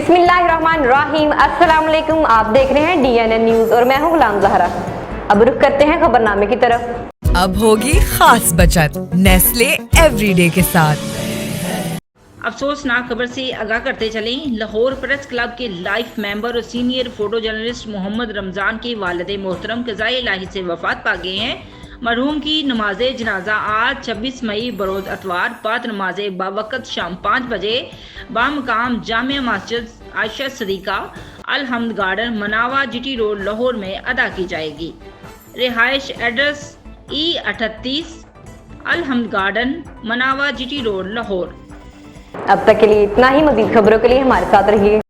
बिस्मिल्लाहिर्रहमानिर्रहीम। अस्सलाम वालेकुम। आप देख रहे हैं DNN न्यूज और मैं हूं गुलाम ज़हरा। अब रुख करते हैं खबरनामे की तरफ। अब होगी खास बचत नेस्ले एवरीडे के साथ। अफसोसनाक खबर से आगाह करते चलें, लाहौर प्रेस क्लब के लाइफ मेंबर और senior photo journalist Mohammad Ramzan के वालिद मोहतरम क़ज़ाए इलाही से वफात पा गए हैं। मरहूम की नमाज जनाजा आज 26 मई बरोज़ अतवार बाद नमाज बावक़्त शाम 5 बजे बामकाम जामिया मस्जिद आयशा सदीका अल हम्द गार्डन मनावा GT रोड लाहौर में अदा की जाएगी। रिहाइश एड्रेस E38 अल हम्द गार्डन मनावा GT रोड लाहौर। अब तक के लिए इतना ही। मज़ीद खबरों के लिए हमारे साथ रहिए।